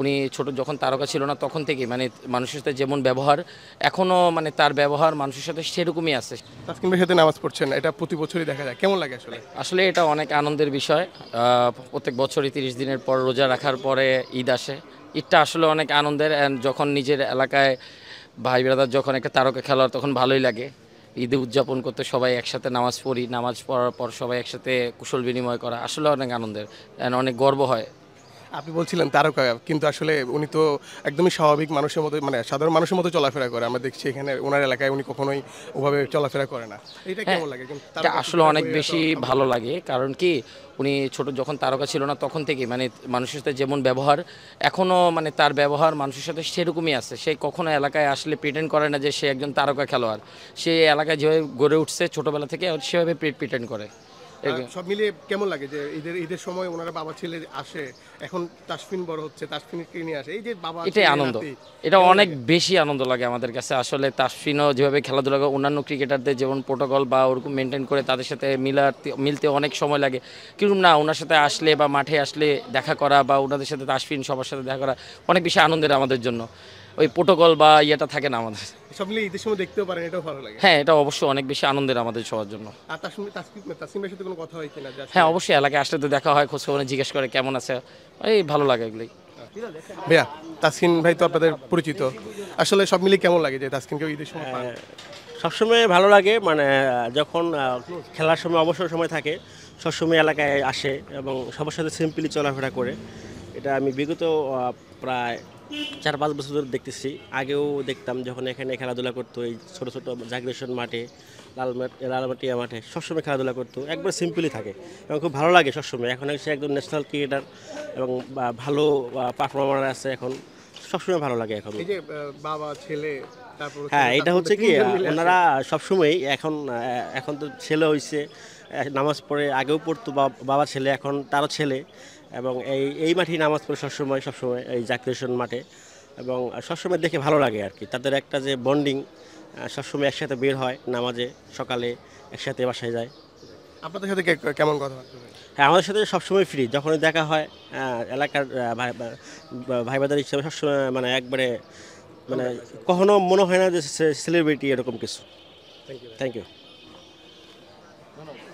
উনি ছোট যখন তারকা ছিল না তখন থেকেই মানে মানুষের সাথে যেমন ব্যবহার এখনও মানে তার ব্যবহার মানুষের সাথে সেরকমই আছে। তাসকিন ভাইয়ের সাথে নামাজ পড়ছেন, এটা প্রতি বছরই দেখা যায়, কেমন লাগে আসলে? আসলে এটা অনেক আনন্দের বিষয়। প্রত্যেক বছরই 30 দিনের পর রোজা রাখার পরে ঈদ আসে। ঈদটা আসলে অনেক আনন্দের, অ্যান্ড যখন নিজের এলাকায় ভাই ব্রাদার যখন একটা তারকা খেলোয়াড় তখন ভালোই লাগে। ঈদে উদযাপন করতে সবাই একসাথে নামাজ পড়ি, নামাজ পড়ার পর সবাই একসাথে কুশল বিনিময় করা আসলে অনেক আনন্দের, অ্যান্ড অনেক গর্ব হয়। আপনি বলছিলেন তারকা, কিন্তু আসলে উনি তো একদমই স্বাভাবিক মানুষের মতো, মানে সাধারণ মানুষের মতো চলাফেরা করে। আমরা দেখছি এখানে ওনার এলাকায় উনি কখনোই ওভাবে চলাফেরা করে না। এটা হ্যাঁ, কেমন লাগে? একজন এটা তারকা আসলে ক্রিকেটার অনেক হয়ে এত বেশি ভালো লাগে। কারণ কি উনি ছোট যখন তারকা ছিল না তখন থেকেই মানে মানুষের সাথে যেমন ব্যবহার এখনও মানে তার ব্যবহার মানুষের সাথে সেরকমই আছে। সে কখনো এলাকায় আসলে প্রিটেন্ড করে না যে সে একজন তারকা খেলোয়াড়। সে এলাকায় যেভাবে গড়ে উঠছে ছোটবেলা থেকে সেভাবে প্রিটেন্ড করে। সব মিলিয়ে কেমন লাগে যে ঈদের ঈদের সময় ওনারা বাবা ছেলে আসে, এখন তাসফিন বড় হচ্ছে, তাসফিনকে নিয়ে আসে, এই যে বাবা এটাই ছেলে আনন্দ। নাতি, এটা কেমন অনেক লাগে? বেশি আনন্দ লাগে আমাদের কাছে। আসলে তাসফিনও যেভাবে খেলাধুলা করে অন্যান্য ক্রিকেটারদের যেমন প্রোটোকল বা ওরকম মেনটেন করে তাদের সাথে মিলতে অনেক সময় লাগে, কিন্তু না ওনার সাথে আসলে বা মাঠে আসলে দেখা করা বা ওনাদের সাথে তাসফিন সবার সাথে দেখা করা অনেক বেশি আনন্দের আমাদের জন্য। ওই প্রোটোকল বা ইয়েটা থাকে না আমাদের। সব মিলিয়ে ঈদের সময় দেখতেও পারেন, এটাও ভালো লাগে। হ্যাঁ, এটা অবশ্যই অনেক বেশি আনন্দের আমাদের সবার জন্য। আর তাসকিন ভাইয়ের সাথে কোনো কথা হয় কিনা যে হ্যাঁ, আসলে? অবশ্যই এলাকায় আসলে তো দেখা হয়, খোঁজখবর জিজ্ঞেস করে কেমন আছে, এই ভালো লাগে এগুলোই। ভাইয়া, তাসকিন ভাই তো আপনাদের পরিচিত, আসলে সব মিলিয়ে কেমন লাগে যে তাসকিনকে ঈদের সময় পান? সবসময় ভালো লাগে, মানে যখন খেলার সময় অবসর সময় থাকে সবসময় এলাকায় আসে এবং সবার সাথে সিম্পলি চলাফেরা করে। এটা আমি বিগত প্রায় 4-5 বছর ধরে দেখতেছি। আগেও দেখতাম যখন এখানে খেলাধুলা করতো, এই ছোটো ছোটো জাগরেশন মাঠে, লালমাটিয়া মাঠে সবসময় খেলাধুলা করতো, একবার সিম্পলি থাকে এবং খুব ভালো লাগে সবসময়। এখন সে একজন ন্যাশনাল ক্রিকেটার এবং ভালো পারফর্মার আছে এখন, সবসময় ভালো লাগে এখন। এই যে বাবা ছেলে, তারপর হ্যাঁ, এটা তাসকিন হচ্ছে ভাই কি তিনজন মিলে আসে। ওনারা সবসময়ই এখন এখন তো ছেলে হইছে, নামাজ পড়ে, আগেও পড়তো বাবা ছেলে, এখন তারও ছেলে, এবং এই মাঠেই নামাজ পড়ে সবসময় এই জাকরিশন মাঠে, এবং সবসময় দেখে ভালো লাগে আর কি। তাদের একটা যে বন্ডিং, সবসময় একসাথে বের হয় নামাজে, সকালে একসাথে বাসায় যায়। আপনাদের সাথে কেমন কথাবার্তা হয়? হ্যাঁ, আমাদের সাথে সবসময় ফ্রি, যখনই দেখা হয় এলাকার ভাই বাদার হিসাবে সবসময়, মানে একবারে, মানে কখনো মনে হয় না যে সেলিব্রিটি এরকম কিছু। Thank you. Thank you.